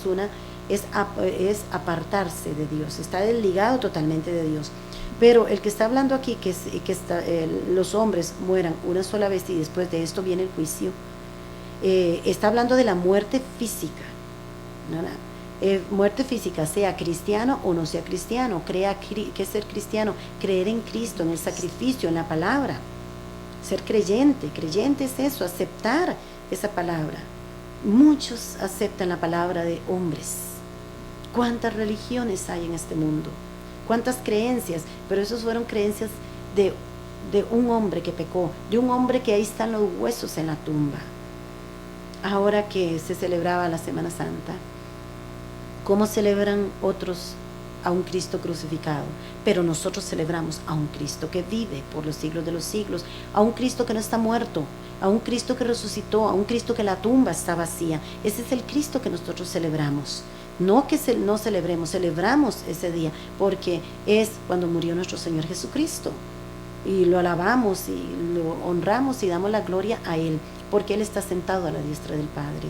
es apartarse de Dios, está desligado totalmente de Dios. Pero el que está hablando aquí, los hombres mueran una sola vez y después de esto viene el juicio, está hablando de la muerte física, ¿no? Muerte física, sea cristiano o no sea cristiano. ¿Qué es ser cristiano? Creer en Cristo, en el sacrificio, en la palabra. Ser creyente es eso, aceptar esa palabra. Muchos aceptan la palabra de hombres. ¿Cuántas religiones hay en este mundo? ¿Cuántas creencias? Pero esas fueron creencias de un hombre que pecó, de un hombre que ahí están los huesos en la tumba. Ahora que se celebraba la Semana Santa, ¿cómo celebran otros a un Cristo crucificado? Pero nosotros celebramos a un Cristo que vive por los siglos de los siglos, a un Cristo que no está muerto, a un Cristo que resucitó, a un Cristo que la tumba está vacía. Ese es el Cristo que nosotros celebramos. No que no celebremos ese día, porque es cuando murió nuestro Señor Jesucristo. Y lo alabamos y lo honramos y damos la gloria a Él, porque Él está sentado a la diestra del Padre.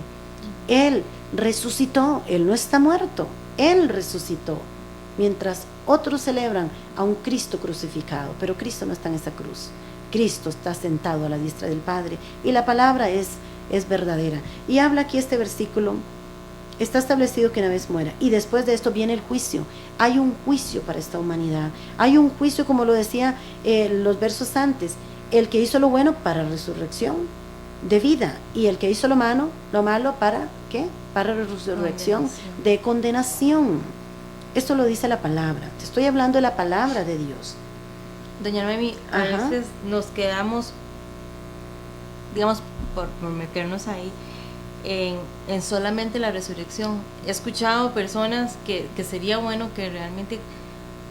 Él resucitó, Él no está muerto, Él resucitó. Mientras otros celebran a un Cristo crucificado, pero Cristo no está en esa cruz. Cristo está sentado a la diestra del Padre y la palabra es verdadera. Y habla aquí este versículo, está establecido que una vez muera y después de esto viene el juicio. Hay un juicio para esta humanidad, hay un juicio, como lo decía los versos antes, el que hizo lo bueno para resurrección de vida y el que hizo lo malo para ¿qué? Para resurrección de condenación. Esto lo dice la palabra. Te estoy hablando de la palabra de Dios. Doña Noemi, a veces nos quedamos, digamos, por meternos ahí en solamente la resurrección. He escuchado personas que sería bueno que realmente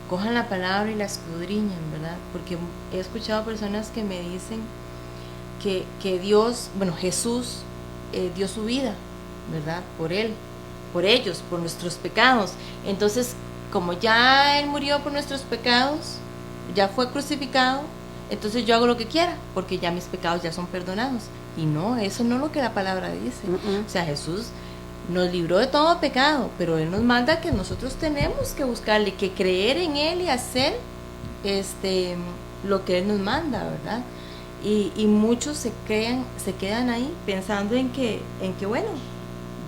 cojan la palabra y la escudriñen, ¿verdad? Porque he escuchado personas que me dicen que Dios, Jesús dio su vida, ¿verdad? Por Él, por ellos, por nuestros pecados. Entonces, como ya Él murió por nuestros pecados, ya fue crucificado, entonces yo hago lo que quiera, porque ya mis pecados ya son perdonados. Y no, eso no es lo que la palabra dice. O sea, Jesús nos libró de todo pecado, pero Él nos manda que nosotros tenemos que buscarle, que creer en Él y hacer lo que Él nos manda, ¿verdad? Y muchos se quedan ahí pensando en que bueno,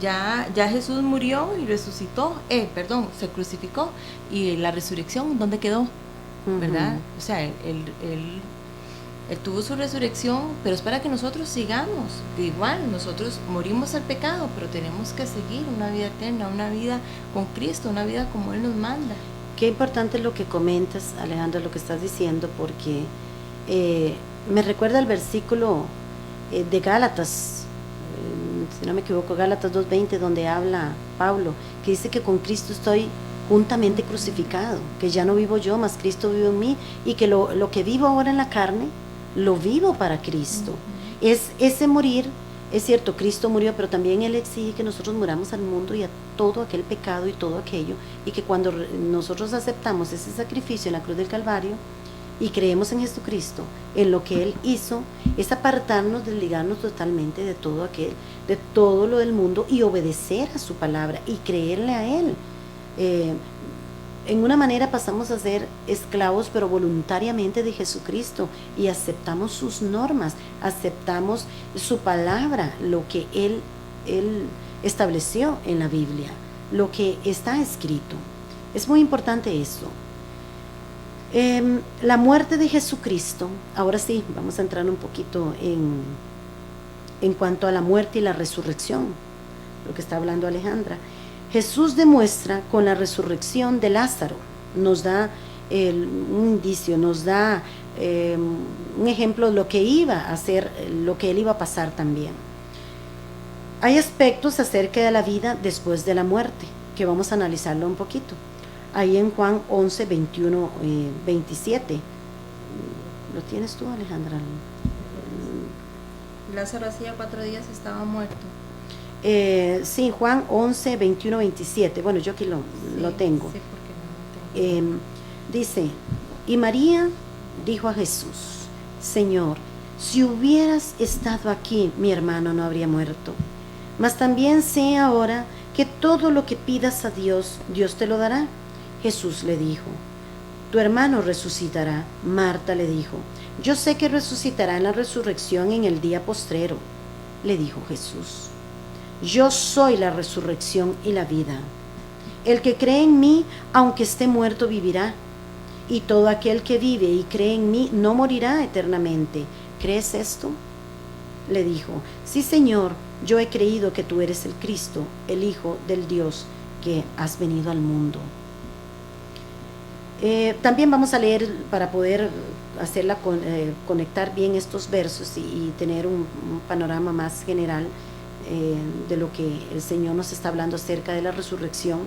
ya Jesús murió y resucitó, se crucificó, y la resurrección, ¿dónde quedó? ¿Verdad? O sea, él tuvo su resurrección, pero es para que nosotros sigamos. Igual, nosotros morimos al pecado, pero tenemos que seguir una vida eterna, una vida con Cristo, una vida como Él nos manda. Qué importante lo que comentas, Alejandra, lo que estás diciendo, porque me recuerda el versículo de Gálatas, si no me equivoco, Gálatas 2:20, donde habla Pablo, que dice que con Cristo estoy juntamente crucificado, que ya no vivo yo, mas Cristo vive en mí, y que lo que vivo ahora en la carne, lo vivo para Cristo. Es ese morir, es cierto, Cristo murió, pero también Él exige que nosotros muramos al mundo y a todo aquel pecado y todo aquello, y que cuando nosotros aceptamos ese sacrificio en la cruz del Calvario y creemos en Jesucristo, en lo que Él hizo, es apartarnos, desligarnos totalmente de todo lo del mundo, y obedecer a su palabra y creerle a Él. En una manera pasamos a ser esclavos, pero voluntariamente, de Jesucristo, y aceptamos sus normas, aceptamos su palabra, lo que Él estableció en la Biblia, lo que está escrito. Es muy importante esto. La muerte de Jesucristo, ahora sí, vamos a entrar un poquito en cuanto a la muerte y la resurrección, lo que está hablando Alejandra. Jesús demuestra con la resurrección de Lázaro, nos da un indicio, nos da un ejemplo de lo que iba a hacer, lo que Él iba a pasar también. Hay aspectos acerca de la vida después de la muerte, que vamos a analizarlo un poquito. Ahí en Juan 11, 21, 27. ¿Lo tienes tú, Alejandra? Lázaro hacía 4 días estaba muerto. Sí, Juan 11, 21, 27. Bueno, yo aquí lo tengo. Sí, porque no lo tengo. Dice, y María dijo a Jesús, Señor, si hubieras estado aquí, mi hermano no habría muerto. Mas también sé ahora que todo lo que pidas a Dios, Dios te lo dará. Jesús le dijo, tu hermano resucitará. Marta le dijo, yo sé que resucitará en la resurrección en el día postrero. Le dijo Jesús, yo soy la resurrección y la vida. El que cree en mí, aunque esté muerto, vivirá. Y todo aquel que vive y cree en mí no morirá eternamente. ¿Crees esto? Le dijo, sí, Señor, yo he creído que tú eres el Cristo, el Hijo del Dios, que has venido al mundo. También vamos a leer para poder conectar bien estos versos y tener un panorama más general de lo que el Señor nos está hablando acerca de la resurrección.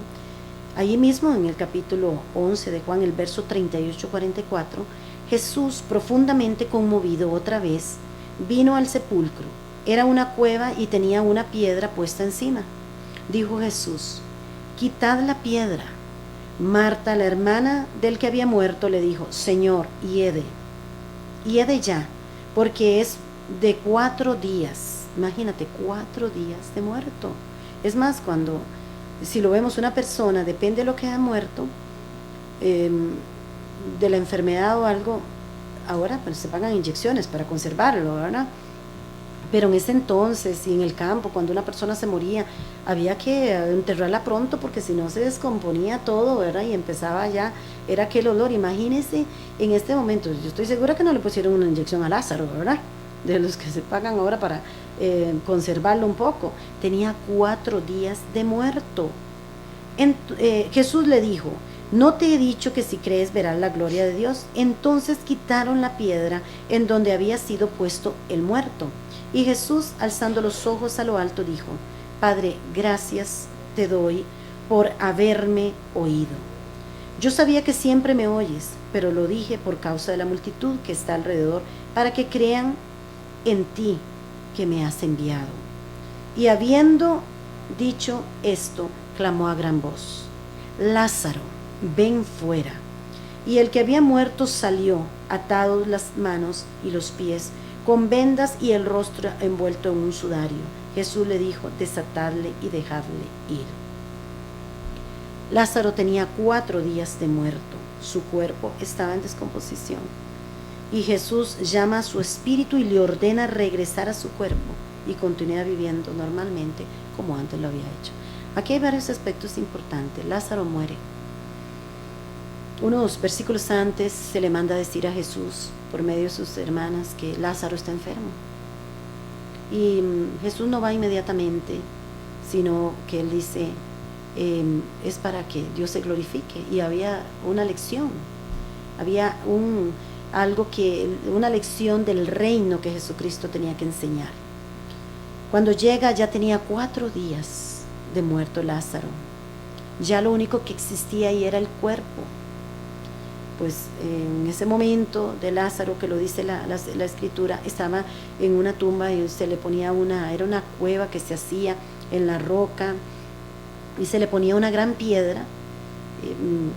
Allí mismo en el capítulo 11 de Juan, el verso 38-44, Jesús, profundamente conmovido otra vez, vino al sepulcro. Era una cueva y tenía una piedra puesta encima. Dijo Jesús, quitad la piedra. Marta, la hermana del que había muerto, le dijo, Señor, hiede ya, porque es de 4 días. Imagínate, 4 días de muerto. Es más, si lo vemos una persona, depende de lo que ha muerto, de la enfermedad o algo, ahora pues se pagan inyecciones para conservarlo, ¿verdad? Pero en ese entonces y en el campo, cuando una persona se moría, había que enterrarla pronto porque si no se descomponía todo, ¿verdad? Y empezaba ya, era aquel olor. Imagínense en este momento, yo estoy segura que no le pusieron una inyección a Lázaro, ¿verdad? De los que se pagan ahora para conservarlo un poco. Tenía 4 días de muerto. Jesús le dijo, ¿no te he dicho que si crees verás la gloria de Dios? Entonces quitaron la piedra en donde había sido puesto el muerto. Y Jesús, alzando los ojos a lo alto, dijo, Padre, gracias te doy por haberme oído. Yo sabía que siempre me oyes, pero lo dije por causa de la multitud que está alrededor, para que crean en ti que me has enviado. Y habiendo dicho esto, clamó a gran voz, Lázaro, ven fuera. Y el que había muerto salió, atados las manos y los pies, con vendas y el rostro envuelto en un sudario. Jesús le dijo, desatadle y dejadle ir. Lázaro tenía 4 días de muerto, su cuerpo estaba en descomposición. Y Jesús llama a su espíritu y le ordena regresar a su cuerpo y continuar viviendo normalmente como antes lo había hecho. Aquí hay varios aspectos importantes. Lázaro muere. Unos versículos antes se le manda a decir a Jesús, por medio de sus hermanas, que Lázaro está enfermo. Y Jesús no va inmediatamente, sino que él dice, es para que Dios se glorifique. Y había una lección, había una lección del reino que Jesucristo tenía que enseñar. Cuando llega ya tenía 4 días de muerto Lázaro. Ya lo único que existía ahí era el cuerpo. Pues en ese momento de Lázaro, que lo dice la escritura, estaba en una tumba y se le ponía era una cueva que se hacía en la roca y se le ponía una gran piedra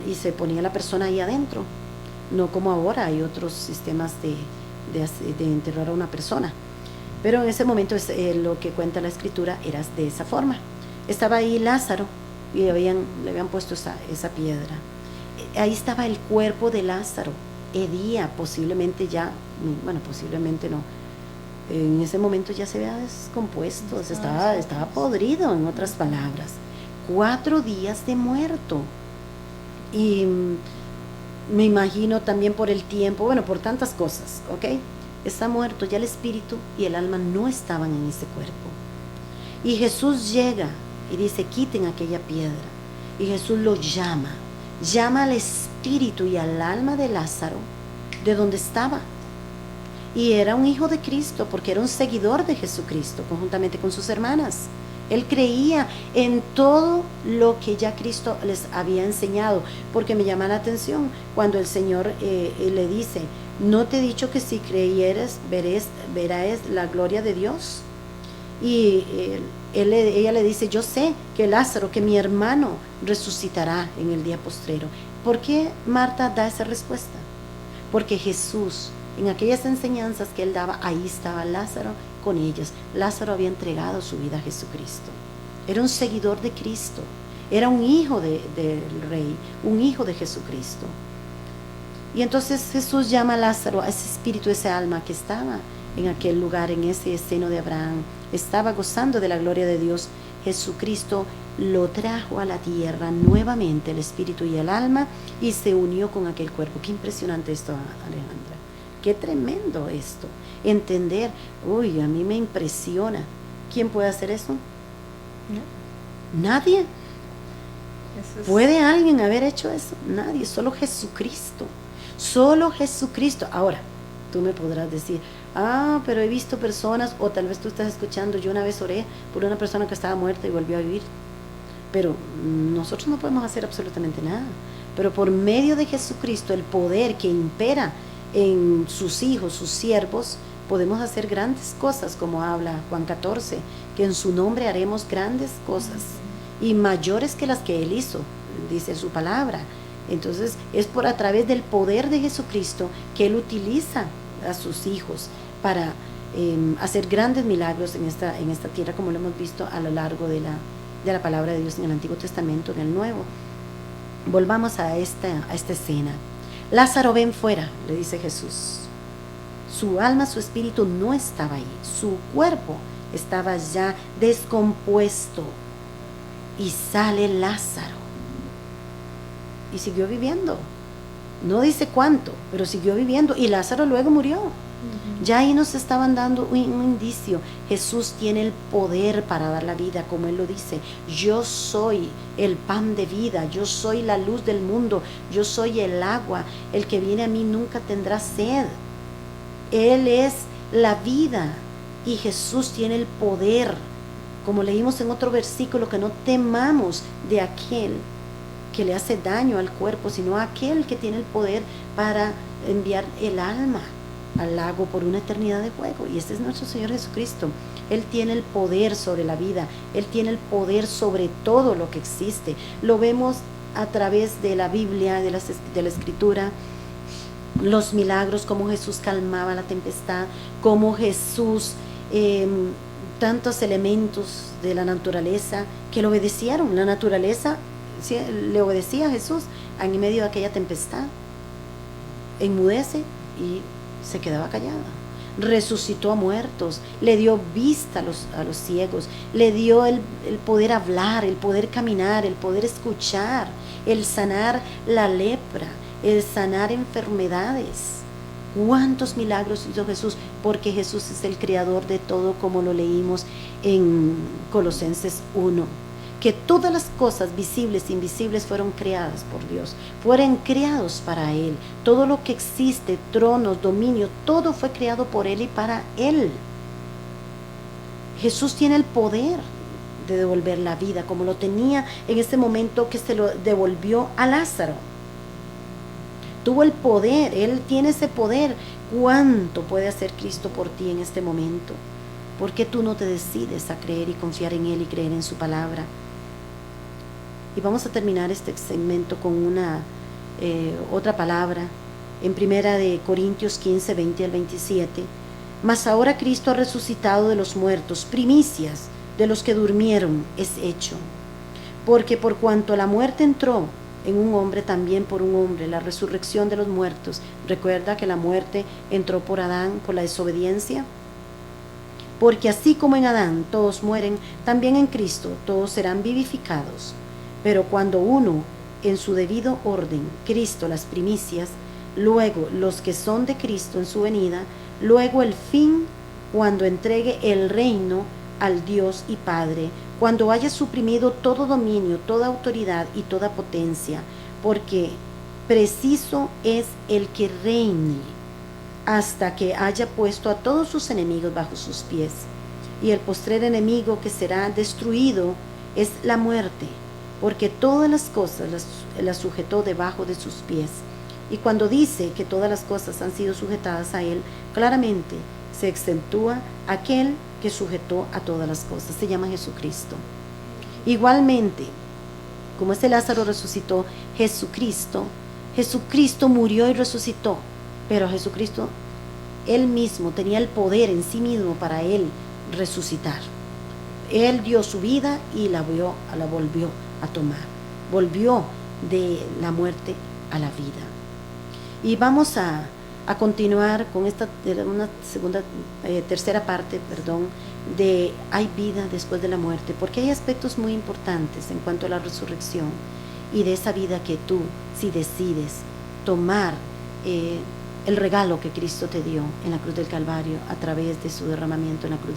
y se ponía la persona ahí adentro. No como ahora hay otros sistemas de enterrar a una persona, pero en ese momento lo que cuenta la escritura era de esa forma. Estaba ahí Lázaro y le habían puesto esa piedra. Ahí estaba el cuerpo de Lázaro, hedía, posiblemente no, en ese momento ya se había descompuesto, estaba podrido, en otras palabras. 4 días de muerto. Y me imagino también por el tiempo, por tantas cosas, ¿ok? Está muerto, ya el espíritu y el alma no estaban en ese cuerpo. Y Jesús llega y dice, quiten aquella piedra. Y Jesús lo llama al espíritu y al alma de Lázaro de donde estaba. Y era un hijo de Cristo, porque era un seguidor de Jesucristo, conjuntamente con sus hermanas. Él creía en todo lo que ya Cristo les había enseñado, porque me llama la atención cuando el Señor le dice, ¿no te he dicho que si creyeres verás la gloria de Dios? Y ella le dice, yo sé que Lázaro, que mi hermano, resucitará en el día postrero. ¿Por qué Marta da esa respuesta? Porque Jesús, en aquellas enseñanzas que él daba, ahí estaba Lázaro con ellas. Lázaro había entregado su vida a Jesucristo. Era un seguidor de Cristo. Era un hijo del Rey, un hijo de Jesucristo. Y entonces Jesús llama a Lázaro, a ese espíritu, ese alma que estaba en aquel lugar, en ese seno de Abraham, estaba gozando de la gloria de Dios. Jesucristo lo trajo a la tierra nuevamente, el espíritu y el alma, y se unió con aquel cuerpo. Qué impresionante esto, Alejandra. Qué tremendo esto. Entender, a mí me impresiona. ¿Quién puede hacer eso? No. Nadie. ¿Puede alguien haber hecho eso? Nadie, solo Jesucristo. Solo Jesucristo. Ahora, tú me podrás decir, pero he visto personas, o tal vez tú estás escuchando, yo una vez oré por una persona que estaba muerta y volvió a vivir. Pero nosotros no podemos hacer absolutamente nada. Pero por medio de Jesucristo, el poder que impera en sus hijos, sus siervos, podemos hacer grandes cosas, como habla Juan 14, que en su nombre haremos grandes cosas y mayores que las que Él hizo, dice su palabra. Entonces es a través del poder de Jesucristo que Él utiliza a sus hijos para hacer grandes milagros en esta tierra, como lo hemos visto a lo largo de la palabra de Dios en el Antiguo Testamento, en el Nuevo. Volvamos a esta escena. Lázaro, ven fuera, le dice Jesús. Su alma, su espíritu no estaba ahí, su cuerpo estaba ya descompuesto. Y sale Lázaro y siguió viviendo. No dice cuánto, pero siguió viviendo, y Lázaro luego murió. Ya ahí nos estaban dando un indicio. Jesús tiene el poder para dar la vida, como Él lo dice. Yo soy el pan de vida, yo soy la luz del mundo, yo soy el agua. El que viene a mí nunca tendrá sed. Él es la vida, y Jesús tiene el poder. Como leímos en otro versículo, que no temamos de aquel que le hace daño al cuerpo, sino aquel que tiene el poder para enviar el alma al lago por una eternidad de fuego. Y este es nuestro Señor Jesucristo. Él tiene el poder sobre la vida, Él tiene el poder sobre todo lo que existe. Lo vemos a través de la Biblia, de la Escritura, los milagros, cómo Jesús calmaba la tempestad, cómo Jesús tantos elementos de la naturaleza que le obedecieron. La naturaleza le obedecía a Jesús en medio de aquella tempestad. Enmudece y se quedaba callada. Resucitó a muertos, le dio vista a los ciegos, le dio el poder hablar, el poder caminar, el poder escuchar, el sanar la lepra, el sanar enfermedades. ¿Cuántos milagros hizo Jesús? Porque Jesús es el creador de todo, como lo leímos en Colosenses 1. Que todas las cosas visibles e invisibles fueron creadas por Dios, fueron creados para Él. Todo lo que existe, tronos, dominio, todo fue creado por Él y para Él. Jesús tiene el poder de devolver la vida, como lo tenía en ese momento que se lo devolvió a Lázaro. Tuvo el poder, Él tiene ese poder. ¿Cuánto puede hacer Cristo por ti en este momento? ¿Por qué tú no te decides a creer y confiar en Él y creer en su palabra? Y vamos a terminar este segmento con otra palabra en 1 Corintios 15, 20 al 27. Mas ahora Cristo ha resucitado de los muertos, primicias de los que durmieron es hecho. Porque por cuanto la muerte entró en un hombre, también por un hombre la resurrección de los muertos. Recuerda que la muerte entró por Adán, por la desobediencia. Porque así como en Adán todos mueren, también en Cristo todos serán vivificados. Pero cuando uno, en su debido orden, Cristo las primicias, luego los que son de Cristo en su venida, luego el fin, cuando entregue el reino al Dios y Padre, cuando haya suprimido todo dominio, toda autoridad y toda potencia, porque preciso es el que reine hasta que haya puesto a todos sus enemigos bajo sus pies. Y el postrer enemigo que será destruido es la muerte, porque todas las cosas las sujetó debajo de sus pies. Y cuando dice que todas las cosas han sido sujetadas a Él, claramente se exentúa aquel que sujetó a todas las cosas. Se llama Jesucristo. Igualmente, como este Lázaro resucitó, Jesucristo murió y resucitó, pero Jesucristo, Él mismo tenía el poder en sí mismo para Él resucitar. Él dio su vida y la volvió a tomar. Volvió de la muerte a la vida. Y vamos a continuar con tercera parte de hay vida después de la muerte, porque hay aspectos muy importantes en cuanto a la resurrección y de esa vida que tú, si decides tomar el regalo que Cristo te dio en la cruz del Calvario a través de su derramamiento en la cruz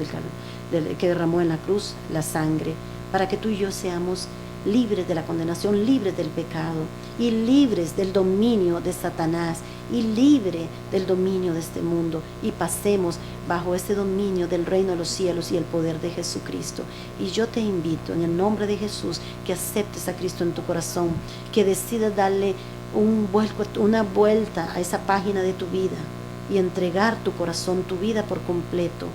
que derramó en la cruz la sangre, para que tú y yo seamos libres de la condenación, libres del pecado y libres del dominio de Satanás y libre del dominio de este mundo, y pasemos bajo ese dominio del reino de los cielos y el poder de Jesucristo. Y yo te invito en el nombre de Jesús que aceptes a Cristo en tu corazón, que decidas darle una vuelta a esa página de tu vida y entregar tu corazón, tu vida por completo,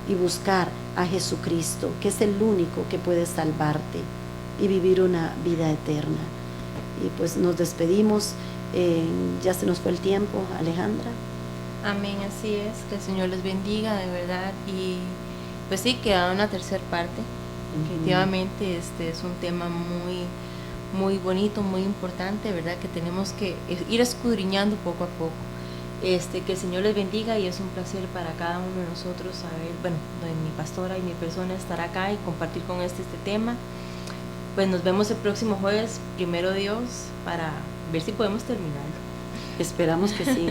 y buscar a Jesucristo, que es el único que puede salvarte y vivir una vida eterna. Y pues nos despedimos, ya se nos fue el tiempo, Alejandra. Amén, así es, que el Señor les bendiga de verdad. Y pues sí, queda una tercera parte. Definitivamente es un tema muy bonito, muy importante, ¿verdad? Que tenemos que ir escudriñando poco a poco. Que el Señor les bendiga, y es un placer para cada uno de nosotros saber, mi pastora y mi persona estar acá y compartir con este tema. Pues nos vemos el próximo jueves, primero Dios, para ver si podemos terminarlo. Esperamos que sí,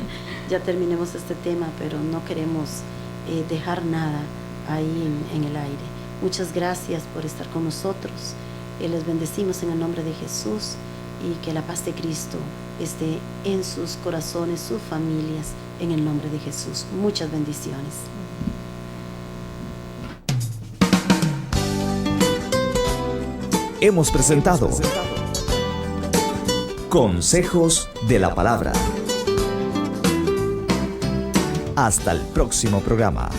ya terminemos este tema, pero no queremos dejar nada ahí en el aire. Muchas gracias por estar con nosotros. Les bendecimos en el nombre de Jesús, y que la paz de Cristo esté en sus corazones, sus familias, en el nombre de Jesús. Muchas bendiciones. Hemos presentado Consejos de la Palabra. Hasta el próximo programa.